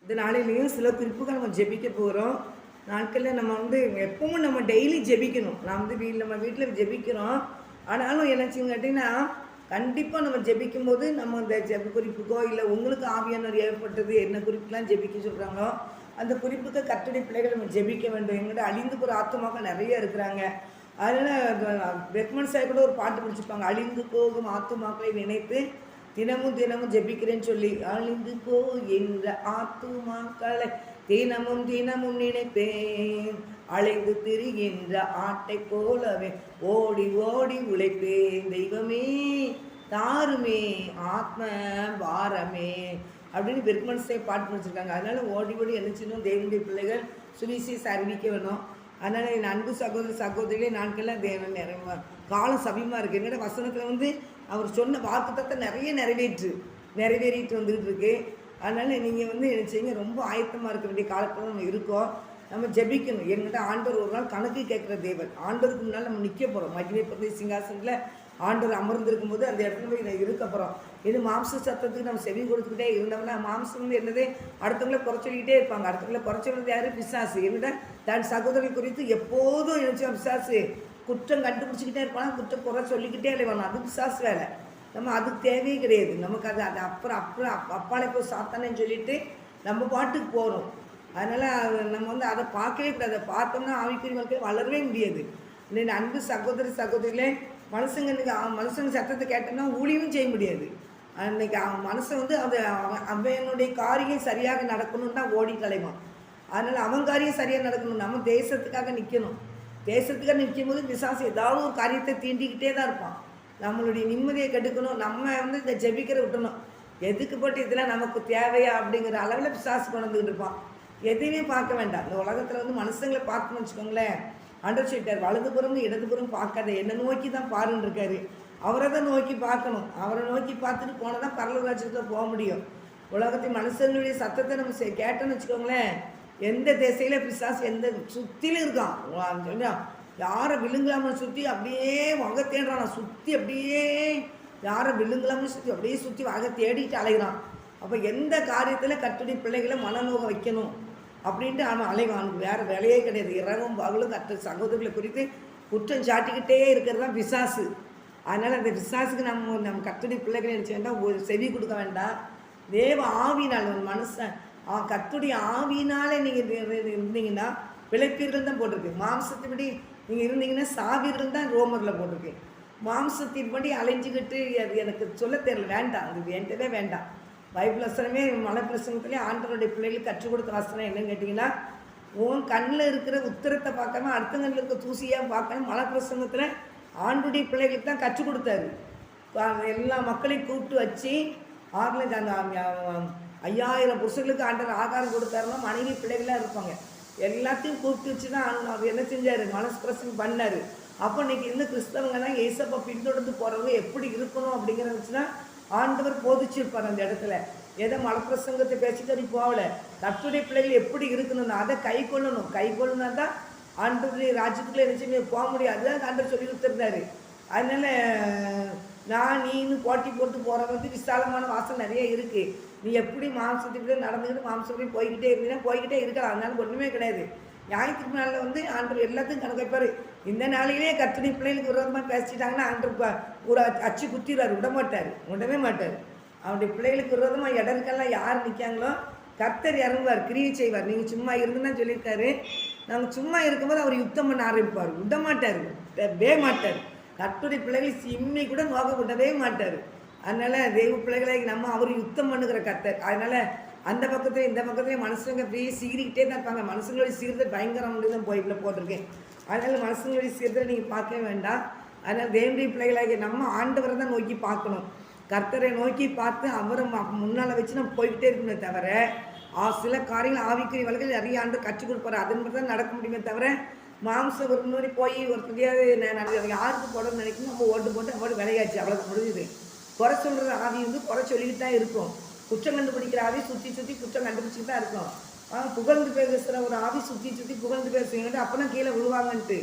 இந்த நாளிலேயும் சில குறிப்புகள் நம்ம ஜெபிக்க போகிறோம். நாட்களில் நம்ம எப்பவும் நம்ம டெய்லி ஜெபிக்கணும். நான் நம்ம வீட்டில் ஜெபிக்கிறோம். ஆனாலும் என்னச்சுன்னு கேட்டிங்கன்னா, கண்டிப்பாக நம்ம ஜெபிக்கும்போது நம்ம இந்த ஜெப குறிப்புக்கோ இல்லை உங்களுக்கு ஆவியானவர் ஏற்பட்டது என்ன குறிப்புலாம் ஜெபிக்க சொல்கிறாங்களோ அந்த குறிப்புக்கு கர்த்தருடைய பிள்ளைகள் நம்ம ஜெபிக்க வேண்டும். எங்கிட்ட அழிந்து போகிற ஆத்துமாக்கள் நிறைய இருக்கிறாங்க. அதனால் பெத்மன் சாய் கூட ஒரு பாட்டு பிடிச்சிருப்பாங்க, அழிந்து போகும் ஆத்துமாக்களை நினைத்து தினமும் தினமும் ஜெபிக்கிறேன்னு சொல்லி. அழிந்து போகின்ற ஆத்துமாக்களை தினமும் தினமும் நினைப்பேன், அழைந்து திரிகின்ற ஆட்டை போலவே ஓடி ஓடி உழைப்பேன், தெய்வமே தாருமே ஆத்ம பாரமே அப்படின்னு பெருமனசை பாட்டு முடிச்சிருக்காங்க. அதனால ஓடி ஓடி என்னச்சினும் தேவனுடைய பிள்ளைகள் சுவிசேஷ அறிவிக்க வேணும். அதனால் என் அன்பு சகோதர சகோதரிகளே, நாட்கள்லாம் தேவன் காலம் சமயமாக இருக்குது. எங்கிட்ட வசனத்தில் அவர் சொன்ன வாக்குத்தத்தை நிறைய நிறைவேறிட்டு வந்துக்கிட்டு இருக்கு. அதனால் நீங்கள் என்ன செய்யுங்க, ரொம்ப ஆயத்தமாக இருக்க வேண்டிய காலத்தில் நம்ம இருக்கோம். நம்ம ஜெபிக்கணும். என்கிட்ட ஆண்டவர் ஒரு நாள் கணக்கு கேட்குற தேவன். ஆண்டவருக்கு முன்னால் நம்ம நிற்க போகிறோம். மகிமை பிரதி சிங்காசனத்தில் ஆண்டவர் அமர்ந்திருக்கும் போது அந்த இடத்துல போய் இருக்க போகிறோம். இது மாம்ச சத்தத்துக்கு நம்ம செவி கொடுத்துக்கிட்டே இருந்தோம்னா மாம்சம் என்னது, அடுத்தவங்களை குறைச்சொல்லிக்கிட்டே இருப்பாங்க. அடுத்தவங்களை குறைச்சொல்றது யார்? பிசாசு. என்கிட்ட தன் சகோதரர்கள் குறித்து எப்போதும் நினச்சா பிசாசு குற்றம் கண்டுபிடிச்சிக்கிட்டே இருப்பாங்க, குற்றம் குறை சொல்லிக்கிட்டே இல்லைவாங்க. அது பிசாசு வேலை. நம்ம அதுக்கு தேவையே கிடையாது. நமக்கு அது அப்புறம் அப்பாலே போய் சாத்தானேன்னு சொல்லிட்டு நம்ம பாட்டுக்கு போகிறோம். அதனால் நம்ம அதை பார்க்கவே கூடாது. அதை பார்த்தோம்னா ஆவிக்குரிய வாழ்க்கையில் வளரவே முடியாது. இன்னைக்கு அன்பு சகோதரி சகோதரிகளே, மனுஷங்க சத்தத்தை கேட்டோம்னா ஊழியமும் செய்ய முடியாது. அன்றைக்கி அவன் மனசை அவனுடைய காரியம் சரியாக நடக்கணும்னு தான் ஓடி கலைவான். அதனால் அவன் காரியம் சரியாக நடக்கணும். நம்ம தேசத்துக்காக நிற்கணும். தேசத்துக்காக நிற்கும் போது பிசாசு ஏதாவது ஒரு காரியத்தை தீண்டிக்கிட்டே தான் இருப்பான். நம்மளுடைய நிம்மதியை கெடுக்கணும். நம்ம இந்த ஜெபிக்கிற விட்டணும். எதுக்கு போட்டு இதெல்லாம் நமக்கு தேவையா அப்படிங்கிற அளவில் பிசாசு கொண்டுக்கிட்டு இருப்பான். எதையுமே பார்க்க வேண்டாம். இந்த உலகத்தில் மனுஷங்களை பார்க்கணும்னு வச்சுக்கோங்களேன். ஆண்டவர் சொல்லிட்டார், வலதுபுறம் இடதுபுறம் பார்க்காத, என்னை நோக்கி தான் பாருன்னு இருக்காரு. அவரை தான் நோக்கி பார்க்கணும். அவரை நோக்கி பார்த்துட்டு போனால் தான் பரலோக ராஜ்யத்தில் போக முடியும். உலகத்தின் மனுஷங்களுடைய சத்தத்தை நம்ம கேட்டோன்னு வச்சுக்கோங்களேன், எந்த திசையில் பிசாசு எந்த சுற்றிலும் இருக்கான். சொன்னா யாரை விழுங்கலாம்னு சுற்றி அப்படியே வகை தேடுறான். சுற்றி அப்படியே யாரை விழுங்கலாம்னு சுற்றி அப்படியே சுற்றி வகை தேடிட்டு அலைகிறான். அப்போ எந்த காரியத்தில் கர்த்தருடைய பிள்ளைகளை மனநோக வைக்கணும் அப்படின்ட்டு அவன் அலைவான். அவனுக்கு வேறு வேலையே கிடையாது. இரவும் பகலும் சகோதரர்களை குறித்து குற்றம் சாட்டிக்கிட்டே இருக்கிறது தான் பிசாசு. அதனால் அந்த பிசாசுக்கு நம்ம கர்த்தருடைய பிள்ளைகளை நினச்ச வேண்டாம், ஒரு செவி கொடுக்க வேண்டாம். தேவ ஆவினால் மனுஷன் கர்த்தருடைய ஆவியினாலே நீங்கள் இருந்தீங்கன்னா பிழைப்பீர்கள் தான் போட்டிருக்கு. மாம்சத்தின்படி நீங்கள் இருந்தீங்கன்னா சாவீர்கள் தான் ரோமரில் போட்டிருக்கு. மாம்சத்தின்படி அலைஞ்சிக்கிட்டு அது எனக்கு சொல்ல தெரியல, வேண்டாம், அது வேண்டவே வேண்டாம். பைபிள் வசனமே மலை பிரசங்கத்திலே ஆண்டவருடைய பிள்ளைகளுக்கு கற்றுக் கொடுத்த வசனம் என்னன்னு கேட்டிங்கன்னா, உன் கண்ணில் இருக்கிற உத்தரத்தை பார்க்காம அடுத்த கண்ணில் இருக்க தூசியாக பார்க்கணும். மலை பிரசங்கத்தில் ஆண்டுடைய பிள்ளைகளுக்கு தான் கற்றுக் கொடுத்தாரு. எல்லா மக்களையும் கூப்பிட்டு வச்சு 5000 புருஷர்களுக்கு ஆண்டவர் ஆகாரம் கொடுத்தாருன்னா மனைவி பிள்ளைகளாக இருப்பாங்க. எல்லாத்தையும் கூப்பிட்டு வச்சு தான் அவர் என்ன செஞ்சார், மனசு பிரசங்கம் பண்ணார். அப்போ இன்றைக்கி இந்த கிறிஸ்தவங்கள்லாம் ஏசப்பா பின்தொடர்ந்து போகிறவங்க எப்படி இருக்கணும் அப்படிங்கிறத வச்சு தான் ஆண்டவர் போதிச்சிருப்பார் அந்த இடத்துல. ஏதோ மலப்பிரசங்கத்தை பேசிட்டு போகல, கர்த்தருடைய பிள்ளைகள் எப்படி இருக்கணும்னு அதை கை கொள்ளணும்னா தான் ஆண்டவருடைய ராஜ்யத்துக்குள்ளே நினச்சி போக முடியும். அதுதான் ஆண்டவர் சொல்லி கொடுத்துருந்தாரு. அதனால் நீன்னு போட்டி போட்டு போகிற விசாலமான வாசல் நிறைய இருக்குது. நீ எப்படி மாம்சத்துக்கிட்ட நடந்துக்கிட்டு மாம்சப்படி போய்கிட்டே இருந்தீங்கன்னா போய்கிட்டே இருக்கலாம். அதனால ஒன்றுமே கிடையாது. ஞாயிற்றுக்கு நாளில் ஆண்டவர் எல்லாத்தையும் கணக்கு வைப்பார். இந்த நாளிலே கர்த்தருடைய பிள்ளைகளுக்கு விரோதமாக பேசிட்டாங்கன்னா ஆண்டவர் ஒரு அச்சு குத்திடுறாரு, விடவே மாட்டார். அவருடைய பிள்ளைகளுக்கு விரோதமாக இடருக்கெல்லாம் யார் நிற்காங்களோ கர்த்தர் இறங்குவார், கிரியை செய்வார். நீங்கள் சும்மா இருந்துன்னா சொல்லியிருக்காரு. நாங்கள் சும்மா இருக்கும்போது அவர் யுத்தம் பண்ண ஆரம்பிப்பார். விடவே மாட்டார். கர்த்தருடைய பிள்ளைகளை சிம்மி கூட நோக்க விடவே மாட்டார். அதனால் தெய்வ பிள்ளைகளை நம்ம அவர் யுத்தம் பண்ணுகிற கர்த்தர். அதனால் அந்த பக்கத்தில் இந்த பக்கத்துலேயும் மனுஷங்க அப்படியே சீறிக்கிட்டே தான் இருப்பாங்க. மனுஷங்களுடைய சீர்தல் பயங்கரம் தான் போய்க்குள்ள போட்டிருக்கேன். அதனால் மனுஷங்களுடைய சீர்தலை நீங்கள் பார்க்கவே வேண்டாம். அதனால் தேவனுடைய பிள்ளைகளாக நம்ம ஆண்டவரை தான் நோக்கி பார்க்கணும். கர்த்தரை நோக்கி பார்த்து அவரை முன்னால் வச்சு நம்ம போய்கிட்டே இருக்கணுமே தவிர சில காரியங்கள் ஆவிக்குரிய வழிகள் நிறைய ஆண்டு கற்றுக் கொடுப்பாரு. அதன் மாதிரி தான் நடக்க முடியுமே தவிர மாம்சம் ஒரு முன்னாடி போய் ஒரு தெரியாது யாருக்கு போடணும்னு நினைக்கணும். நம்ம ஓட்டு போட்டு அவரோட விளையாச்சு, அவ்வளோ முடிஞ்சுது. குறை சொல்கிற ஆவி குறை சொல்லிக்கிட்டு தான் இருக்கும். குற்றம் கண்டுபிடிக்கிற ஆவி சுற்றி குற்றம் கண்டுபிடிச்சிட்டு தான் இருக்கும். புகழ்ந்து பேசுகிற ஒரு ஆவி சுற்றி புகழ்ந்து பேசுவீங்கன்ட்டு அப்போ தான் கீழே விழுவாங்கன்ட்டு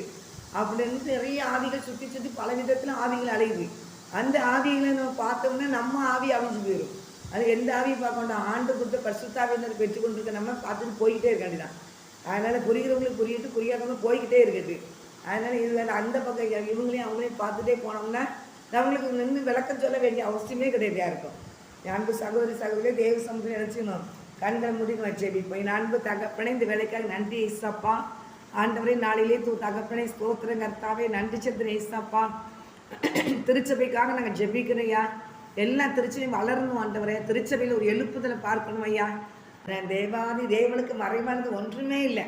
அப்படின்ட்டு நிறைய ஆவிகள் சுற்றி பல விதத்தில் ஆவிகள் அலையுது. அந்த ஆவிகளை நம்ம பார்த்தோம்னா நம்ம ஆவி அழிஞ்சு போயிடும். அது எந்த ஆவியும் பார்க்க வேண்டாம். ஆண்டு கொடுத்த பரிசுத்தாவியினர் பெற்றுக்கொண்டிருக்க நம்ம பார்த்துட்டு போய்கிட்டே இருக்க வேண்டியதான். அதனால் புரிகிறவங்களுக்கு புரியிட்டு, புரியாதவங்க போய்கிட்டே இருக்குது. அதனால் இது வேறு அந்த பக்கம் இவங்களையும் அவங்களையும் பார்த்துட்டே போனோம்னா நம்மளுக்கு நின்று விளக்கம் சொல்ல வேண்டிய அவசியமே கிடையாது யாருக்கும். அன்பு சகோதரி சகோதரியே தேவ சமுதிரம் நினச்சிக்கணும். கண்களை முடிவு வச்சேபிப்போம். என் அன்பு தகப்பனே, இந்த வேலைக்காக நன்றி ஏசப்பா. ஆண்டவரே, நாளிலே தகப்பனே ஸ்தோத்திரம் கர்த்தாவே, நன்றி சந்திரன் ஏசப்பா. திருச்சபைக்காக நாங்கள் ஜெபிக்கிறோம். எல்லா திருச்சபையும் வளரணும் ஆண்டவரே. திருச்சபையில் ஒரு எழுப்புதலை பார்க்கணும் ஐயா. தேவாதி தேவனுக்கு மறைவானது ஒன்றுமே இல்லை.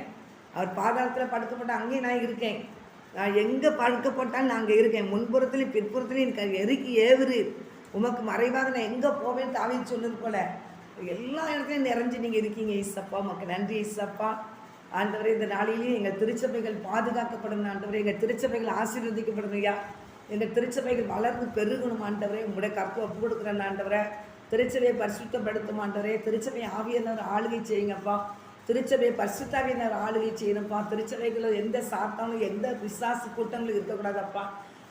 அவர் பாதாளத்தில் படுக்கப்பட்ட அங்கேயும் நான் இருக்கேன். நான் எங்கே படுக்கப்பட்டாலும் நான் அங்கே இருக்கேன். முன்புறத்துலையும் பிற்புறத்துலையும் எனக்கு எருக்கி ஏவுரு. உமக்கு மறைவாக நான் எங்கே போவேன்னு தாவீது சொன்னது போல எல்லா இடத்துலையும் நிறைஞ்சு நீங்கள் இருக்கீங்க ஈசப்பா. உமக்கு நன்றி ஈசப்பா. ஆண்டவரே, இந்த நாளிலேயும் எங்கள் திருச்சபைகள் பாதுகாக்கப்படணும் ஆண்டவரே. எங்கள் திருச்சபைகள் ஆசீர்வதிக்கப்படணும் ஐயா. எங்கள் திருச்சபைகள் வளர்ந்து பெருகணும் ஆண்டவரே. உங்களுடைய கருத்து ஒப்பு கொடுக்குறேன் ஆண்டவரை. திருச்சபையை பரிசுத்தப்படுத்தும் ஆண்டவரே. திருச்சபையை ஆவியானவர் ஆளுகை செய்யுங்கப்பா. திருச்சபையை பரிசுத்தாவியினர் ஆளுகை செய்யணும்ப்பா. திருச்சபைகளில் எந்த சாத்தானும் எந்த பிசாசு கூட்டங்களும் இருக்கக்கூடாதப்பா.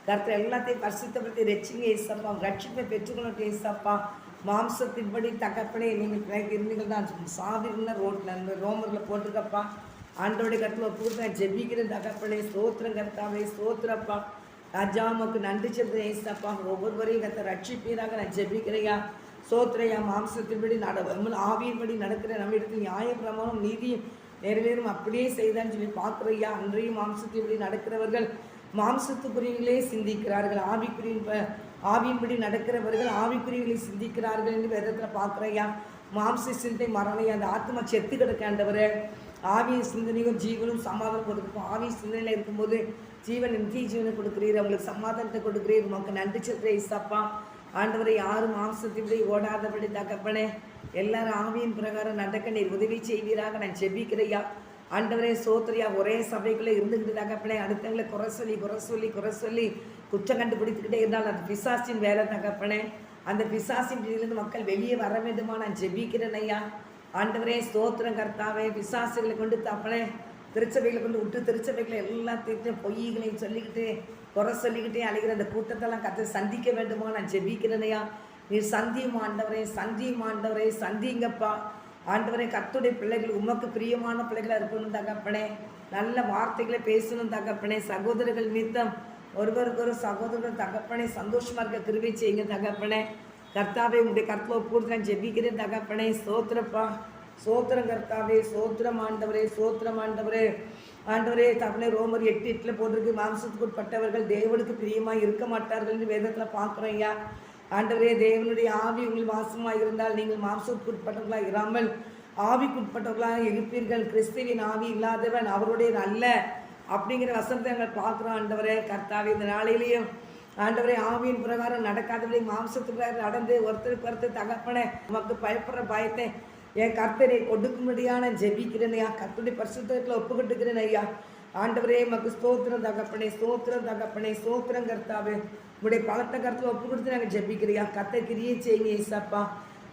கருத்தை எல்லாத்தையும் பரிசுத்தப்படுத்தி ரட்சிங்க ஏசப்பா. ரட்சிப்பை பெற்றுக்கொள்ளட்டும் ஏசப்பா. மாம்சத்தின்படி தகப்பனே நீங்கள் இருந்தீங்கள் தான் சாதிருந்த ரோட்டில் ரோமரில் போட்டிருக்கப்பா. ஆண்டோடைய கருத்தில் ஒப்புக்கிட்டு நான் ஜெபிக்கிறேன் தகப்பனே. ஸ்தோத்திரம் கர்த்தாவே, ஸ்தோத்திரப்பா. ராஜாவுக்கு நன்றி செலுத்துறேன் ஏசப்பா. ஒவ்வொருவரையும் கருத்தை ரட்சிப்பீராக நான் ஜெபிக்கிறையா. சோத்திரையா. மாம்சத்தின்படி ஆவியின்படி நடக்கிற நம்ம இடத்தில் நியாயப்பிரமாணம் நீதியும் நிறைவேறும் அப்படியே செய்தான்னு சொல்லி பார்க்குறையா. அன்றையும் மாம்சத்தின்படி நடக்கிறவர்கள் மாம்சத்துக்குரியவர்களே சிந்திக்கிறார்கள். ஆவியின்படி நடக்கிறவர்கள் ஆவிக்குரியவர்களை சிந்திக்கிறார்கள் என்று வேதத்தில் பார்க்குறையா. மாம்ச சிந்தை மரணையா. அந்த ஆத்மா செத்து கிடக்காண்டவரை ஆவிய சிந்தனையும் ஜீவனும் சமாதானம் கொடுக்கும். ஆவிய சிந்தனையில் இருக்கும்போது ஜீவன் நித்திய ஜீவனை கொடுக்குறீர். அவங்களுக்கு சமாதானத்தை கொடுக்குறீர். உமக்கு நன்றி செலுத்துறேன் இசப்பா. ஆண்டவரை யாரும் மாம்சத்தின்படி ஓடாதபடி தகப்பனே எல்லாரும் ஆவியின் பிரகாரம் நடக்க நீர் உதவி செய்வீராக நான் ஜெபிக்கிறையா. ஆண்டவரே சோத்திரியா. ஒரே சபைக்குள்ளே இருந்துக்கிட்டு தகப்பனே அடுத்தவங்களை குறை சொல்லி குற்றம் கண்டுபிடித்துக்கிட்டே இருந்தால் அது பிசாசின் வேலை தகப்பனே. அந்த பிசாசின் பிடியிலிருந்து மக்கள் வெளியே வர வேண்டுமா நான் ஜெபிக்கிறேன் ஐயா. ஆண்டவரே ஸ்தோத்திரம் கர்த்தாவே. பிசாசுகளை கொண்டு தப்பனே திருச்சபைகளை கொண்டு விட்டு திருச்சபைகளை எல்லாத்தையும் பொய்களையும் சொல்லிக்கிட்டு குறை சொல்லிக்கிட்டே அழைக்கிற அந்த கூட்டத்தெல்லாம் கற்று சந்திக்க வேண்டுமா நான் ஜெபிக்கிறேனையா. நீர் சந்தியும் ஆண்டவரே, சந்திங்கப்பா. ஆண்டவரே, கர்த்தருடைய பிள்ளைகள் உமக்கு பிரியமான பிள்ளைகளாக இருக்கணும் தகப்பனே. நல்ல வார்த்தைகளை பேசணும் தகப்பனே. சகோதரர்கள் நிமித்தம் ஒருவருக்கொரு சகோதரர்கள் தகப்பனே சந்தோஷமாக இருக்க கிருபை செய்யுங்க தகப்பனே. கர்த்தாவே, உங்களுடைய கர்த்தவை பூர்த்தி நான் ஜெபிக்கிறேன் தகப்பனே. ஸ்தோத்திரப்பா. சோத்திரம் கர்த்தாவே, சோத்திரம் ஆண்டவரே. ஆண்டவரே தகப்பனே, ரோமர் 8:8 போட்டிருக்கு. மாம்சத்துக்கு உட்பட்டவர்கள் தேவனுக்கு பிரியமாக இருக்க மாட்டார்கள்னு வேதத்தில் பார்க்குறோம் ஐயா. ஆண்டவரே, தேவனுடைய ஆவி உங்கள் வாசமாக இருந்தால் நீங்கள் மாம்சத்துக்கு உட்பட்டவர்களாக இராமல் ஆவிக்குட்பட்டவர்களாக இருப்பீர்கள். கிறிஸ்துவின் ஆவி இல்லாதவன் அவருடைய அல்ல அப்படிங்கிற வசனத்தை நாங்கள் பார்க்குறோம் ஆண்டவரே. கர்த்தாவே, இந்த நாளையிலேயும் ஆண்டவரே ஆவியின் பிரகாரம் நடக்காதபடி மாம்சத்துக்கு நடந்து ஒருத்தருக்கு தகப்பனே நமக்கு பயப்படுற பயத்தை என் கர்த்தரை கொடுக்கும்படியான ஜெபிக்கிறேன் ஐயா. கர்த்தருடைய பரிசுத்தத்தில் ஒப்புக்கிட்டுக்கிறேன் ஐயா. ஆண்டவரே மக்கு ஸ்தோத்திரம் தகப்பனே, ஸ்தோத்திரம் கர்த்தாவே. உங்களுடைய பலத்த கருத்தில் ஒப்பு கொடுத்து நாங்கள் ஜெபிக்கிறியா. கர்த்தர் கிரியை செய்யுங்க ஏசப்பா.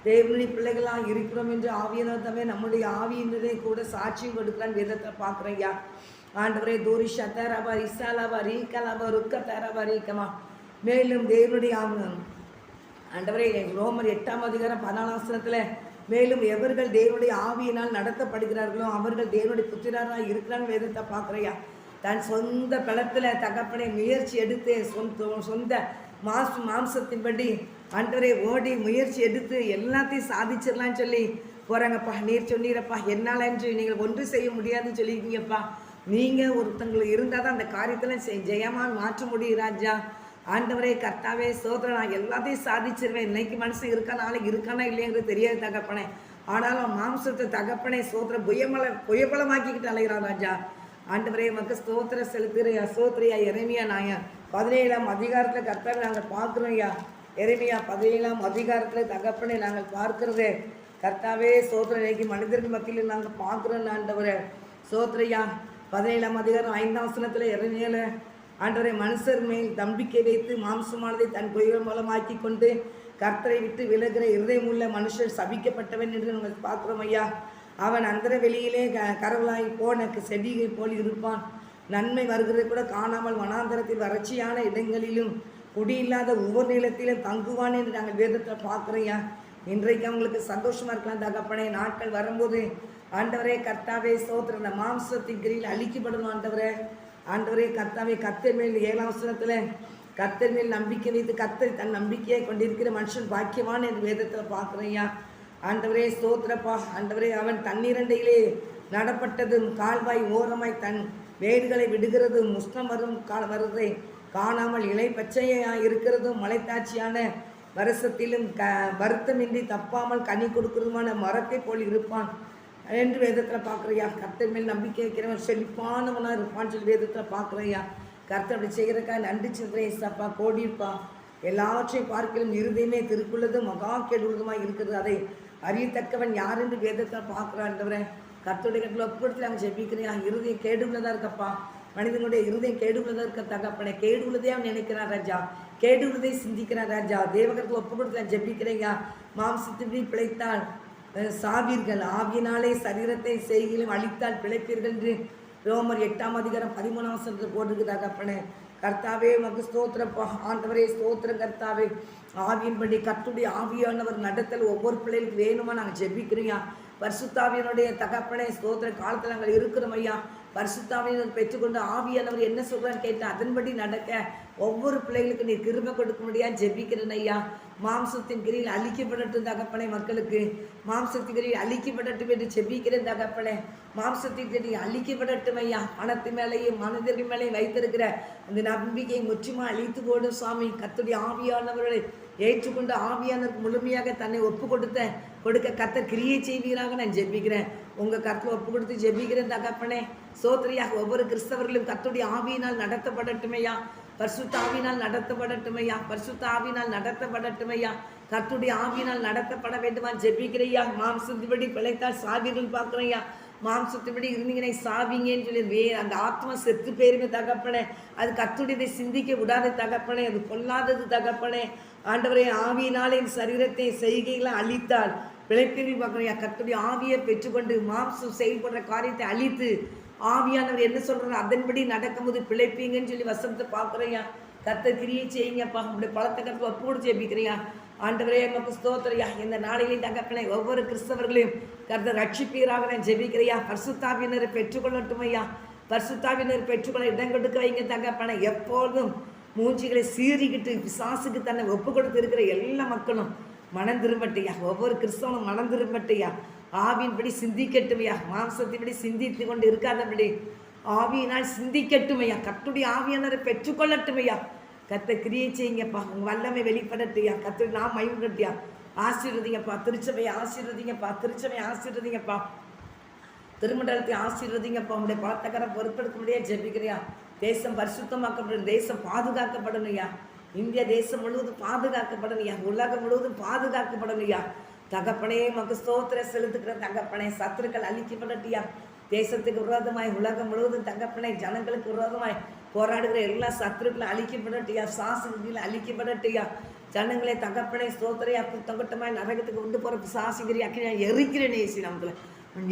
தேவனுடைய பிள்ளைகளாக இருக்கிறோம் என்று ஆவியினமே நம்முடைய ஆவியினரே கூட சாட்சியம் கொடுக்கலான்னு விதத்தை பார்க்குறேன் ஐயா. ஆண்டவரே தூரிஷா தரவா இசாலாவா ரீக்கலாவா ருக்க தரவா ரீக்கமா. மேலும் தேவனுடைய ஆண்டவரே ரோமர் 8:14 மேலும் எவர்கள் தேவனுடைய ஆவியினால் நடத்தப்படுகிறார்களோ அவர்கள் தேவனுடைய புத்திரராக இருக்கிறான்னு வேதத்தை பார்க்குறையா. தன் சொந்த பலத்தில் தகப்பனை முயற்சி எடுத்து சொந்த மாம்சத்தின்படி ஆண்டவரே ஓடி முயற்சி எடுத்து எல்லாத்தையும் சாதிச்சிடலான்னு சொல்லி போகிறாங்கப்பா. நீர் சொன்னீரப்பா என்னால் என்று நீங்கள் ஒன்று செய்ய முடியாதுன்னு சொல்லியிருக்கீங்கப்பா. நீங்கள் ஒருத்தங்களுக்கு இருந்தால் தான் அந்த காரியத்தில் ஜெயமாக மாற்ற முடியும் ராஜா. ஆண்டவரே கர்த்தாவே சோதரன் நான் எல்லாத்தையும் சாதிச்சிருவேன். இன்னைக்கு மனுஷன் இருக்கா நாளைக்கு இருக்கானா இல்லைங்கிறது தெரியாது தகப்பனே. ஆனாலும் மாம்சத்தை தகப்பனே சோதர புயபலமாக்கிக்கிட்டு அலைகிறான் ராஜா. ஆண்டவரே மக்கள் ஸ்தோத்திர செலுத்துறையா. சோத்திரையா. எரேமியா 17 கர்த்தாவே நாங்கள் பார்க்குறோம் ஐயா. எரேமியா 17 தகப்பனே நாங்கள் பார்க்குறது கர்த்தாவே சோத்திர இன்னைக்கு மனிதர்கள் மத்தியில் நாங்கள் பார்க்குறோம் ஆண்டவரே. சோத்திரையா 17 5 எரேமியால ஆண்டவரை மனுஷர் மேல் நம்பிக்கை வைத்து மாம்சமானதை தன் பொய்கள் மூலமாக்கி கொண்டு கர்த்தரை விட்டு விலகிற இருதயமுள்ள மனுஷர் சபிக்கப்பட்டவன் என்று நாங்கள் பார்க்குறோம் ஐயா. அவன் அந்தர வெளியிலே கரவலாகி போன செடியை போல் இருப்பான். நன்மை வருகிறது கூட காணாமல் வனாந்தரத்தில் வறட்சியான இடங்களிலும் குடியில்லாத ஒவ்வொரு நிலத்திலும் தங்குவான் என்று நாங்கள் வேதத்தில் பார்க்குறோம் ஐயா. இன்றைக்கு அவங்களுக்கு சந்தோஷமா இருக்கலாம் தகப்பனே. நாட்கள் வரும்போது ஆண்டவரே கர்த்தாவே ஸ்தோத்திரம், இந்த மாம்சத்தின் கிரியில் அழிக்கப்படணும் ஆண்டவரே. ஆண்டவரே கர்த்தாவே, கர்த்தர் மேல் 7ஆம் வசனத்துல கர்த்தர் மேல் நம்பிக்கை வைத்து கர்த்தர் தன் நம்பிக்கையை கொண்டிருக்கிற மனுஷன் பாக்கியவான் என்று வேதத்தில் பார்க்குறையா. ஆண்டவரே ஸ்தோத்திரப்பா. ஆண்டவரே, அவன் தண்ணீரண்டையிலே நடப்பட்டதும் கால்வாய் ஓரமாய் தன் வேடுகளை விடுகிறதும் உஷ்ணம் வரும் வருவதை காணாமல் இலை பச்சையாக இருக்கிறதும் மலைத்தாட்சியான வருஷத்திலும் வருத்தமின்றி தப்பாமல் கனி கொடுக்கிறதுமான மரத்தை போல் இருப்பான் என்று வேதத்தில் பார்க்குறையா. கர்த்தர் மேல் நம்பிக்கை வைக்கிறவன் செழிப்பானவனாக இருப்பான்னு சொல்லி வேதத்தில் பார்க்குறையா. கர்த்தர் அப்படி செய்கிறக்கா நன்றி சொல்கிறேன் ஏசப்பா. கோடிப்பா எல்லாவற்றையும் பார்க்கலும் இருதயமே திருக்குள்ளது மகா கெடுவதுமாக இருக்கிறது, அதை அறியத்தக்கவன் யார் என்று வேதத்தில் பார்க்குறான்றவரை கர்த்தருடைய கட்டில் ஒப்புடுத்தி நாங்கள் ஜெபிக்கிறியா. இருதயம் கேடுள்ளதாக இருக்கப்பா. மனிதனுடைய இருதயம் கேடுள்ளதாக இருக்க தகப்பனே. கேடுள்ளதே அவன் நினைக்கிறான் ராஜா, கேடுள்ளதை சிந்திக்கிறான் ராஜா. தேவகத்தில் ஒப்பு கொடுத்து நான் ஜெபிக்கிறேயா. மாம்சத்தின்படி பிழைத்தால் சாவீர்கள், ஆவியினாலே சரீரத்தை செய்கிலும் அழித்தால் பிழைப்பீர்கள் என்று ரோமர் 8ஆம் அதிகாரம் 13ஆம் வசனத்தில் போட்டிருக்கு தகப்பனே. கர்த்தாவே உமக்கு ஸ்தோத்திரப்பா. ஆண்டவரே ஸ்தோத்திரம் கர்த்தாவே. ஆவியின்படி கர்த்தருடைய ஆவியானவர் நடத்தல் ஒவ்வொரு பிள்ளைகளுக்கு வேணுமா நாங்கள் ஜெபிக்கிறோம். பரிசுத்தாவியனுடைய தகப்பனே ஸ்தோத்திர காலத்தில் நாங்கள் இருக்கிறோம் ஐயா. பரிசுத்தாவியனர் பெற்றுக்கொண்டு ஆவியானவர் என்ன சொல்கிறான்னு கேட்டு அதன்படி நடக்க ஒவ்வொரு பிள்ளைகளுக்கு நீ கிருபை கொடுக்க முடியாது ஜெபிக்கிறேன் ஐயா. மாம்சத்தின் கிரியில் அழிக்கப்படட்டும் தகப்பனே. மக்களுக்கு மாம்சத்தின் கிரியில் அழிக்கப்படட்டும் என்று ஜெபிக்கிறேன் தகப்பனே. மாம்சத்தின் கிரியில் அழிக்கப்படட்டும் ஐயா. பணத்து மேலேயும் மனிதர்கள் மேலேயும் வைத்திருக்கிற அந்த நம்பிக்கையை முற்றிலுமாக அழித்து போடும் சுவாமி. கர்த்தருடைய ஆவியானவர்களை ஏற்றுக்கொண்டு ஆவியானவருக்கு முழுமையாக தன்னை ஒப்பு கொடுக்க கர்த்தர் கிரியை செய்வீராக நான் ஜெபிக்கிறேன். உங்கள் கர்த்தரை ஒப்பு கொடுத்து ஜெபிக்கிறேன் தகப்பனே. சோதரியாக ஒவ்வொரு கிறிஸ்தவர்களும் கர்த்தருடைய ஆவியினால் நடத்தப்படட்டுமையா. பரிசுத்த ஆவியினால் நடத்தப்படட்டுமையா. பரிசுத்த ஆவியினால் நடத்தப்படட்டுமையா. கர்த்தருடைய ஆவியினால் நடத்தப்பட வேண்டுமா ஜெபிக்கிறையா. மாம்சத்தின்படி பிழைத்தால் சாவீர்கள் பார்க்குறையா. மாம்சத்தின்படி இருந்தீங்கன்னா சாவிங்கன்னு சொல்லி அந்த ஆத்மா செத்து பேருமே தகப்பனே. அது கர்த்தருடையதை சிந்திக்க விடாத தகப்பனே. அது கொல்லாதது தகப்பனே. ஆண்டவரே, ஆவியினாலே சரீரத்தை செய்கைகளை அழித்தால் பிழைப்பிரி பார்க்குறையா. கர்த்தருடைய ஆவியை பெற்றுக்கொண்டு மாம்சம் செயல்படுற காரியத்தை அழித்து ஆவியானவர் என்ன சொல்கிறாரு அதன்படி நடக்கும்போது பிழைப்பீங்கன்னு சொல்லி வசனத்தை பார்க்குறையா. கர்த்தர் கிரியை செய்யுங்கப்பா. உங்களுடைய பலத்தை கருத்து ஒப்பு கொடுத்து ஜெபிக்கிறியா. ஆண்டவரே நமக்கு ஸ்தோத்திரையா. இந்த நாளிலையும் தகப்பனை ஒவ்வொரு கிறிஸ்தவர்களையும் கர்த்தர் ரட்சிப்பீராக நான் ஜெபிக்கிறியா. பரிசுத்தாவியினரை பெற்றுக்கொள்ளட்டும் ஐயா. பரிசுத்தாவியினர் பெற்றுக்கொள்ள இடம் கொடுக்க வைங்க தகப்பனை. எப்பொழுதும் மூஞ்சிகளை சீறிக்கிட்டு பிசாசுக்கு தன்னை ஒப்பு கொடுத்து இருக்கிற எல்லா மக்களும் மனம் திரும்பட்டையா. ஒவ்வொரு கிறிஸ்தவனும் மனம் திரும்பட்டையா. ஆவியின்படி சிந்திக்கட்டுமையா. மாம்சத்தின்படி சிந்தித்து கொண்டு இருக்காதபடி ஆவியினால் சிந்திக்கட்டுமையா. கர்த்தருடைய ஆவியானரை பெற்றுக்கொள்ளட்டுமையா. கர்த்தர் கிரியை செய்யுங்கப்பா. உங்கள் வல்லமை வெளிப்படட்டுயா. கர்த்தர் நாம் மகிழ்ந்துட்டியா. ஆசீர்வதிங்கப்பா. திருச்சபையை ஆசீர்வதிங்கப்பா. திருச்சபையை ஆசீர்வதிங்கப்பா. திருமண்டலத்தை ஆசீர்வதிங்கப்பா. உங்களுடைய பலத்தக்கரை பொறுப்பெடுக்க முடியாது ஜெபிக்கிறியா. தேசம் பரிசுத்தமாக்கப்படணும். தேசம் பாதுகாக்கப்படணும்யா. இந்திய தேசம் முழுவதும் பாதுகாக்கப்படணும்யா. உலகம் முழுவதும் பாதுகாக்கப்படணும்யா. தகப்பனே மக்கு ஸ்தோத்திர செலுத்துக்கிற தகப்பனே. சத்துருக்கள் அழிக்கப்படட்டியா. தேசத்துக்கு விரோதமாய் உலகம் முழுவதும் தகப்பனை ஜனங்களுக்கு விரோதமாய் போராடுகிற எல்லா சத்துருக்களும் அழிக்கப்படட்டியா. சாசனத்தில் அழிக்கப்படட்டியா. ஜனங்களை தகப்பனை ஸ்தோத்திரையா. குத்தங்கட்டமாய் நரகத்துக்கு கொண்டு போகிற சாசிகிரி அக்கினா எரிக்கிறேன் ஏசி நாமத்தில்.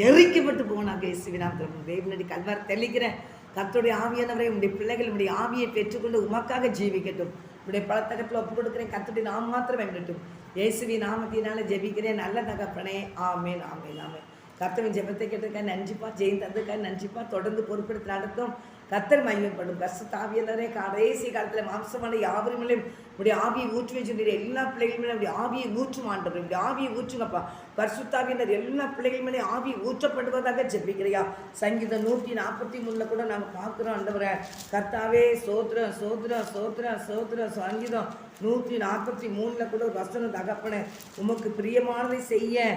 எரிக்கப்பட்டு போனாங்க ஏசி நாமத்தில். தேவனடி கல்வார் தெளிக்கிறேன். கர்த்தருடைய ஆவியானவரை உடைய பிள்ளைகள் உடைய ஆவியை பெற்றுக்கொண்டு உமக்காக ஜீவிக்கட்டும். உடைய பலத்தகத்தில் ஒப்பு கொடுக்குறேன். கர்த்தருடைய நாம் மாத்திரம் வேண்டட்டும். இயேசுவின் நாமத்தினால ஜெபிக்கிறேன் நல்ல தகப்பனே. ஆமேன் ஆமேன் ஆமேன். கர்த்தரின் ஜெபத்தை கேட்டிருக்கா நன்றிப்பா. ஜெயம் தந்துக்கா நன்றிப்பா. தொடர்ந்து பொறுப்பெடுத்து நடத்தும். கர்த்தர் மையப்படும். பரிசுத்த ஆவியானவரே கடைசி காலத்தில் மாம்சமான யாவரும் மேலும் உடைய ஆவியை ஊற்றுவே சொல்லி எல்லா பிள்ளைகள் மேலே உடைய ஆவியை ஊற்றும் ஆண்டவர். உடைய ஆவியை ஊற்றுங்கப்பா. பரிசுத்த ஆவியினர் எல்லா பிள்ளைகள் மேலே ஆவியை ஊற்றப்படுவதாக ஜெபிக்கிறியா. சங்கீதம் 143 கூட நாங்கள் பார்க்குறோம் ஆண்டவரை. கர்த்தாவே சோத்திரம் சோத்திரம் சோத்திரம் சோத்திரம். சங்கீதம் 143 கூட ஒரு வசனம் தகப்பனே. உமக்கு பிரியமானதை செய்ய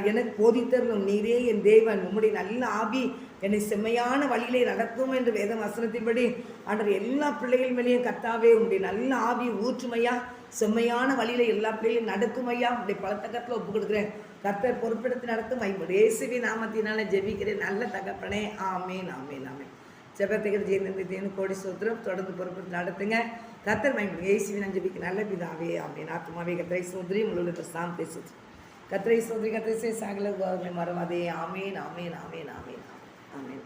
எனக்கு போதித்தரலும் நீரே என் தேவன். உம்முடைய நல்ல ஆவி என்னை செம்மையான வழியிலே நடக்கும் என்று வேத வசனத்தின்படி ஆண்டவர் எல்லா பிள்ளைகள் மேலேயும் கர்த்தாவே உங்களுடைய நல்ல ஆவி ஊற்றுமையா. செம்மையான வழியில எல்லா பிள்ளைகளையும் நடக்குமையா. உங்களுடைய பலத்தக்கத்தில் ஒப்பு கொடுக்குறேன். கர்த்தர் பொறுப்பெடுத்து நடத்தும். இயேசுவி நாமத்தினால ஜெபிக்கிறேன் நல்ல தகப்பனே. ஆமேன் ஆமேன் ஆமேன். ஜெபத்துக்கு ஜெயந்தேன்னு கோடி சோத்திரம். தொடர்ந்து பொறுப்பெடுத்து நடத்துங்க. கர்த்தர் மைம்படும். இயேசுவி நான் ஜெபிக்க நல்ல பிதாவே ஆமேன். ஆத்மாவே கர்த்தரை சோதரி உங்களுடைய சாந்தத்தை சோதரி. கர்த்தரை சோதரி கர்த்தரை சாகல மறவாதே. ஆமேன் ஆமேன் ஆமேன் ஆமேன் ஆமேன்.